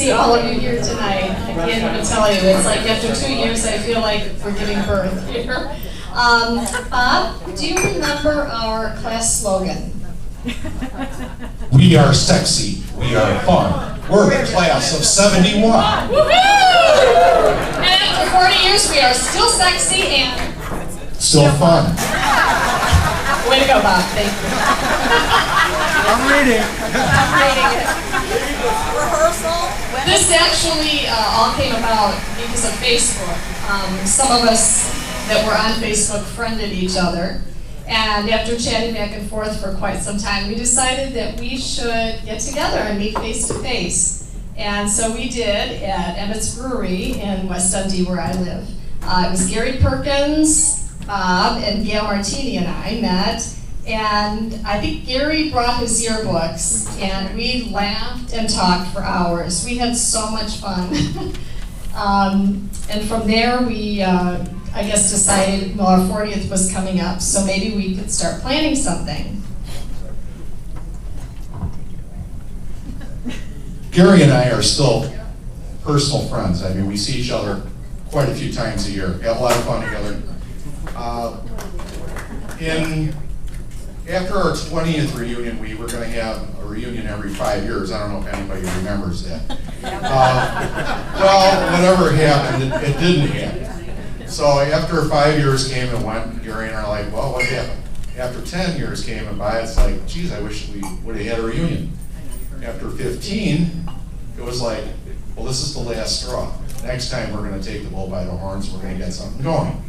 see all of you here tonight. I can't even tell you. It's like after 2 years, I feel like we're giving birth here. Bob, do you remember our class slogan? We are sexy. We are fun. We're the class of 71. Woohoo! And after 40 years, we are still sexy and still fun. Way to go, Bob. Thank you. I'm reading. I'm reading it. Rehearsal. This actually all came about because of Facebook. Some of us that were on Facebook friended each other. And after chatting back and forth for quite some time, we decided that we should get together and meet face to face. And so we did at Emmett's Brewery in West Dundee, where I live. It was Gary Perkins, Bob, and Gail Martini and I met. And I think Gary brought his yearbooks, and we laughed and talked for hours. We had so much fun. And from there, we, I guess, decided, well, our 40th was coming up, so maybe we could start planning something. Gary and I are still personal friends. I mean, we see each other quite a few times a year, have a lot of fun together. After our 20th reunion, we were going to have a reunion every 5 years. I don't know if anybody remembers that. Well, whatever happened, it didn't happen. So after 5 years came and went, Gary and I are like, well, what happened? After 10 years came and by, it's like, geez, I wish we would have had a reunion. After 15, it was like, well, this is the last straw. Next time we're going to take the bull by the horns, we're going to get something going.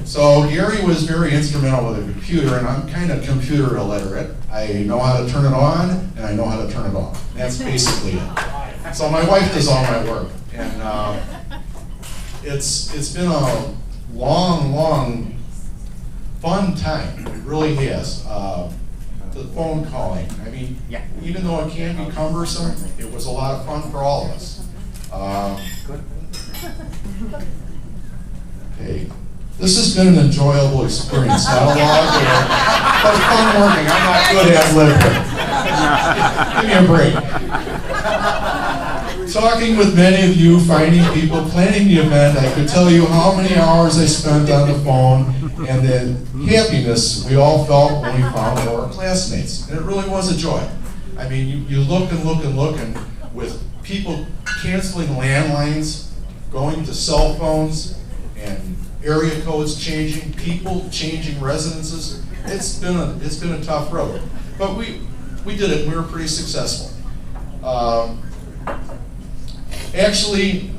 So Gary was very instrumental with a computer, and I'm kind of computer illiterate. I know how to turn it on, and I know how to turn it off. That's basically it. So my wife does all my work, and it's been a long, fun time. It really has. The phone calling. I mean, even though it can be cumbersome, it was a lot of fun for all of us. Hey. This has been an enjoyable experience, not a lot, but fun working. I'm not good at living. Give me a break. Talking with many of you, finding people, planning the event, I could tell you how many hours I spent on the phone and the happiness we all felt when we found our classmates. And it really was a joy. I mean, you look and look and look, and with people canceling landlines, going to cell phones, and area codes changing, people changing residences. It's been a tough road, but we did it. We were pretty successful. Actually,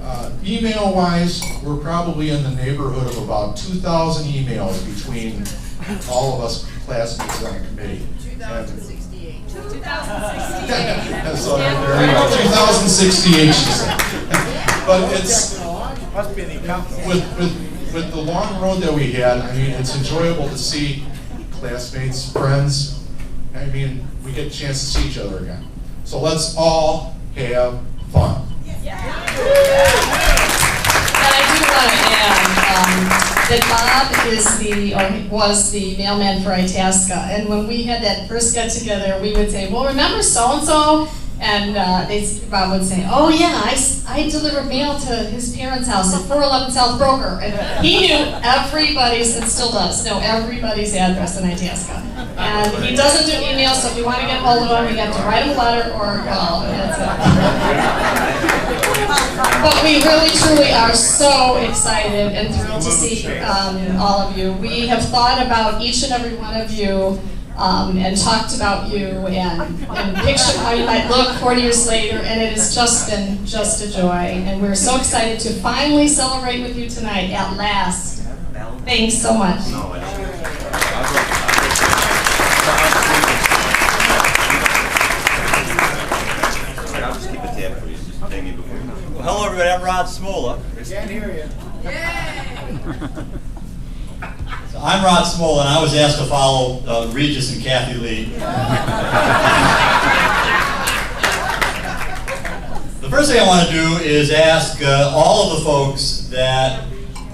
email-wise, we're probably in the neighborhood of about 2,000 emails between all of us classmates on the committee. 2068. 2068. So there you go. 2068, she said. But it's Must be the accountant. With the long road that we had, I mean, it's enjoyable to see classmates, friends. I mean, we get a chance to see each other again. So let's all have fun. And I do want to add that Bob was the mailman for Itasca. And when we had that first get together, we would say, well, remember so-and-so? And Bob would say, oh yeah, I delivered mail to his parents' house at 411 South Broker. And he knew everybody's, and still does, know everybody's address in Itasca. And he doesn't do emails, so if you want to get hold of him, you have to write him a letter or call, and that's it. But we really, truly are so excited and thrilled to see all of you. We have thought about each and every one of you and talked about you and pictured how you might look 40 years later, and it has just been just a joy. And we're so excited to finally celebrate with you tonight at last. Thanks so much. I'll just keep a tab for you. Just hang me before. Well, hello everybody, I'm Rod Smolla. Can't hear you. So I'm Rod Smolla, and I was asked to follow Regis and Kathy Lee. The first thing I want to do is ask all of the folks that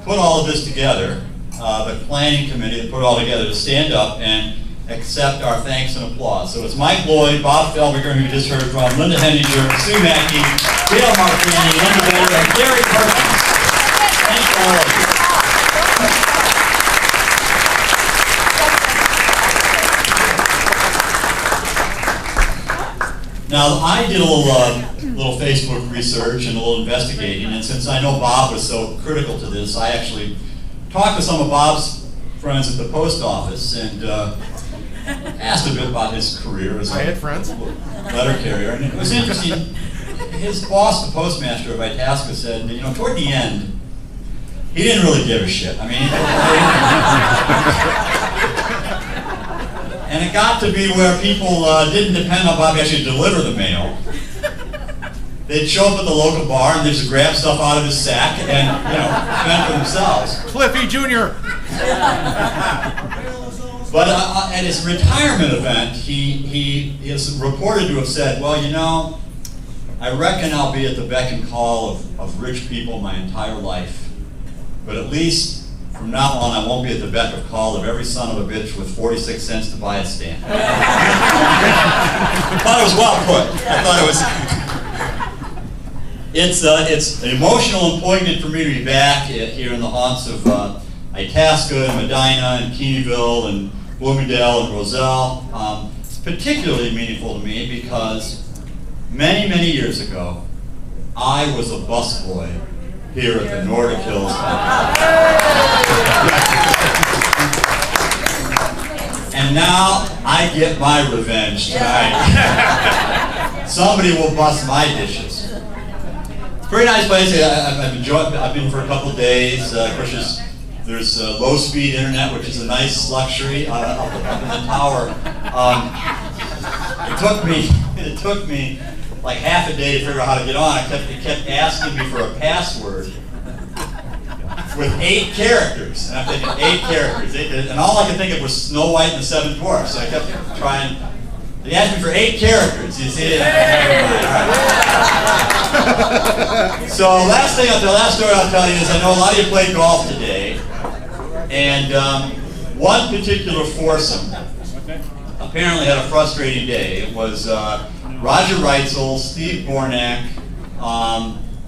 put all of this together, the planning committee that put it all together, to stand up and accept our thanks and applause. So it's Mike Lloyd, Bob Felbinger, who you just heard from, Linda Heninger, Sue Mackey, Dale Marconi, Linda Bader, and Gary Perkins. Thanks to all of you. Now, I did a little Facebook research and a little investigating, and since I know Bob was so critical to this, I actually talked to some of Bob's friends at the post office and asked a bit about his career as a letter carrier. And it was interesting. His boss, the postmaster of Itasca, said, you know, toward the end, he didn't really give a shit. I mean, and it got to be where people didn't depend on Bob actually to deliver the mail. They'd show up at the local bar and they'd just grab stuff out of his sack and, you know, fend for themselves. Cliffy Jr. But at his retirement event, he is reported to have said, well, you know, I reckon I'll be at the beck and call of rich people my entire life. But at least from now on, I won't be at the beck and call of every son of a bitch with 46 cents to buy a stamp. I thought it was well put. I thought it was... It's an emotional and poignant for me to be back here in the haunts of Itasca and Medina and Keeneyville and Bloomingdale and Roselle. It's particularly meaningful to me because many, many years ago, I was a busboy here at the Nordic Hills. And now I get my revenge tonight. Somebody will bust my dishes. Very nice place. I've enjoyed. I've been for a couple of days. Of course, there's low-speed internet, which is a nice luxury up in the tower. It took me like half a day to figure out how to get on. It kept asking me for a password with 8 characters, and I'm thinking 8 characters, and all I could think of was Snow White and the Seven Dwarfs. So I kept trying. They asked me for 8 characters. You see it? So last story I'll tell you is I know a lot of you played golf today, and one particular foursome apparently had a frustrating day. It was Roger Reitzel, Steve Bornak,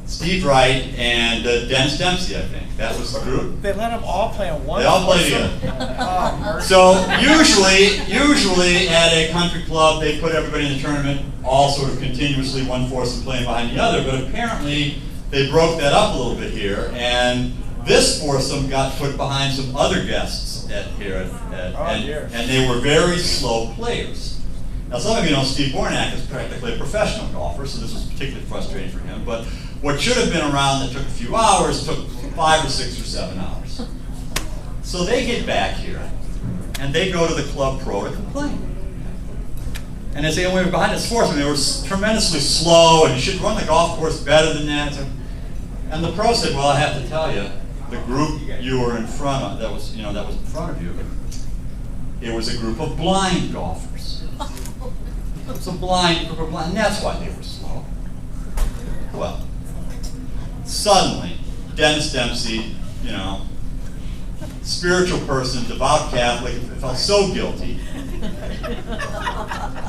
Steve Wright, and Dennis Dempsey, I think. That was the group. They let them all play on one. They all play together. So usually at a country club, they put everybody in the tournament all sort of continuously, one foursome playing behind the other. But apparently they broke that up a little bit here, and this foursome got put behind some other guests and they were very slow players. Now, some of you know Steve Bornak is practically a professional golfer, so this was particularly frustrating for him. But what should have been a round that took a few hours took 5 or 6 or 7 hours. So they get back here, and they go to the club pro to complain. And they say, oh, we were behind this foursome. They were tremendously slow, and you should run the golf course better than that. And the pro said, well, I have to tell you, the group you were in front of, that was in front of you, it was a group of blind golfers. It was a blind group of blind, and that's why they were slow. Well, suddenly, Dennis Dempsey, spiritual person, devout Catholic, felt so guilty.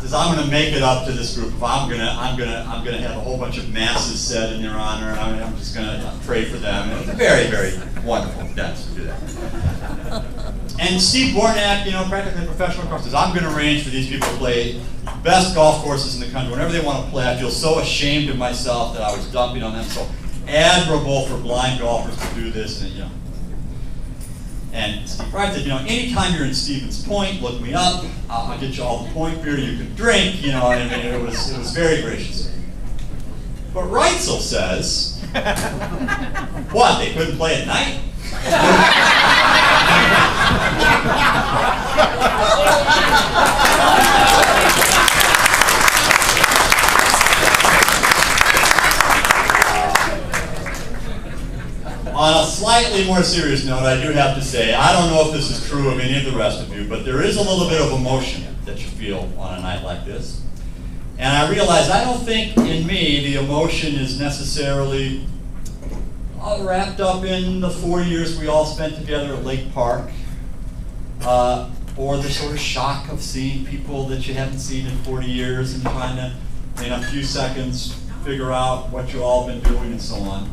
Says, I'm going to make it up to this group. I'm going to have a whole bunch of masses said in their honor, and I'm just going to pray for them. And it was very, very wonderful of Dennis to do that. And Steve Bornak, practically a professional golfer, says, I'm going to arrange for these people to play best golf courses in the country. Whenever they want to play, I feel so ashamed of myself that I was dumping on them. So admirable for blind golfers to do this, And Steve Wright said, anytime you're in Stevens Point, look me up. I'll get you all the point beer you can drink. It was very gracious. But Reitzel says, what? They couldn't play at night? On a slightly more serious note, I do have to say, I don't know if this is true of any of the rest of you, but there is a little bit of emotion that you feel on a night like this. And I realize I don't think in me the emotion is necessarily all wrapped up in the 4 years we all spent together at Lake Park. or the sort of shock of seeing people that you haven't seen in 40 years and trying to, in a few seconds, figure out what you've all been doing and so on.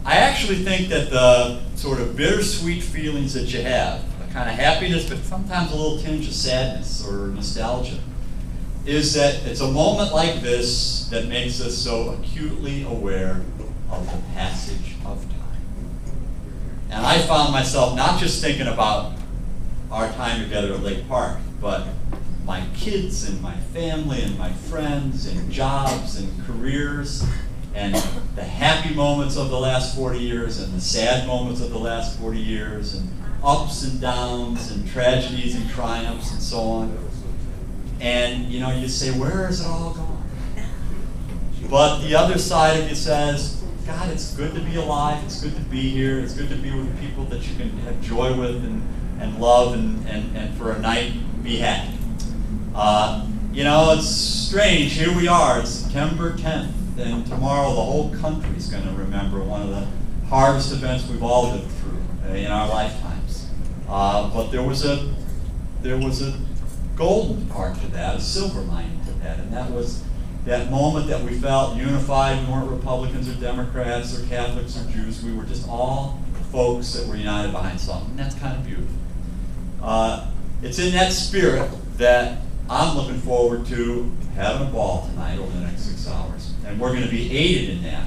I actually think that the sort of bittersweet feelings that you have, a kind of happiness, but sometimes a little tinge of sadness or nostalgia, is that it's a moment like this that makes us so acutely aware of the passage of time. And I found myself not just thinking about our time together at Lake Park, but my kids and my family and my friends and jobs and careers and the happy moments of the last 40 years and the sad moments of the last 40 years and ups and downs and tragedies and triumphs and so on. And you know, you say, where is it all gone? But the other side of you says, God, it's good to be alive, it's good to be here, it's good to be with people that you can have joy with and love and for a night be happy. You know, it's strange, here we are, it's September 10th, and tomorrow the whole country's going to remember one of the hardest events we've all lived through in our lifetimes. But there was a golden part to that, a silver lining to that, and that was that moment that we felt unified. We weren't Republicans or Democrats or Catholics or Jews. We were just all folks that were united behind something. And that's kind of beautiful. It's in that spirit that I'm looking forward to having a ball tonight over the next 6 hours. And we're going to be aided in that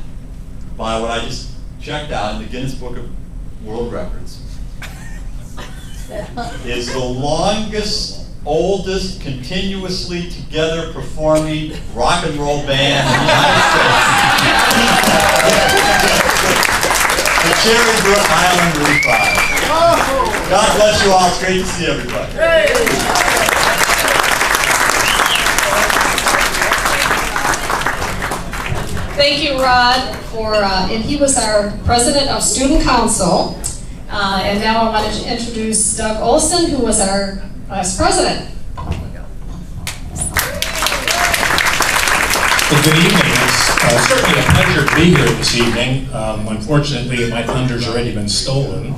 by what I just checked out in the Guinness Book of World Records. It's the longest, oldest, continuously together performing rock and roll band in the United States. The Cherry Brook Island Revival. God bless you all. It's great to see everybody. Thank you, Rod, and he was our president of Student Council. And now I wanted to introduce Doug Olsen, who was our vice president. Well, good evening. It's certainly a pleasure to be here this evening. Unfortunately, my thunder's already been stolen.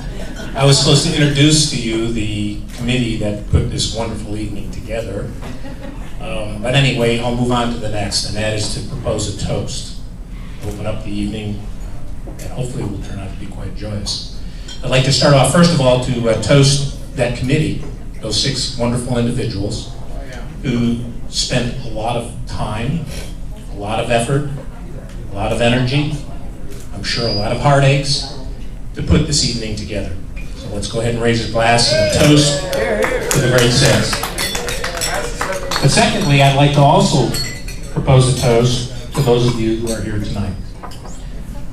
I was supposed to introduce to you the committee that put this wonderful evening together. But anyway, I'll move on to the next, and that is to propose a toast. Open up the evening, and hopefully it will turn out to be quite joyous. I'd like to start off, first of all, to toast that committee, those 6 wonderful individuals who spent a lot of time, a lot of effort, a lot of energy, I'm sure a lot of heartaches, to put this evening together. So let's go ahead and raise a glass and a toast to the great six. But secondly, I'd like to also propose a toast to those of you who are here tonight.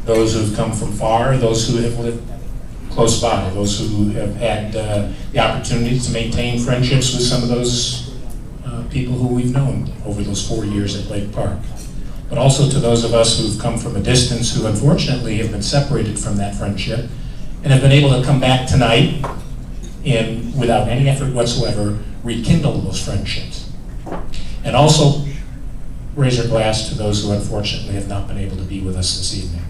Those who have come from far, those who have lived close by, those who have had the opportunity to maintain friendships with some of those people who we've known over those 4 years at Lake Park. But also to those of us who've come from a distance who unfortunately have been separated from that friendship and have been able to come back tonight and without any effort whatsoever rekindle those friendships. And also raise our glass to those who unfortunately have not been able to be with us this evening.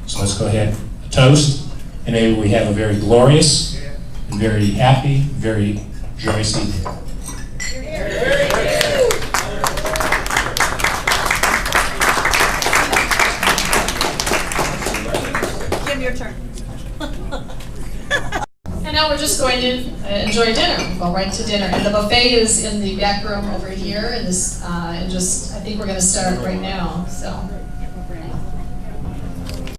So let's go ahead, a toast, and maybe we have a very glorious and very happy, very joyous evening. Kim, your turn. And now we're just going to enjoy dinner. We'll go right to dinner. And the buffet is in the back room over here. And this, I think we're going to start right now. So.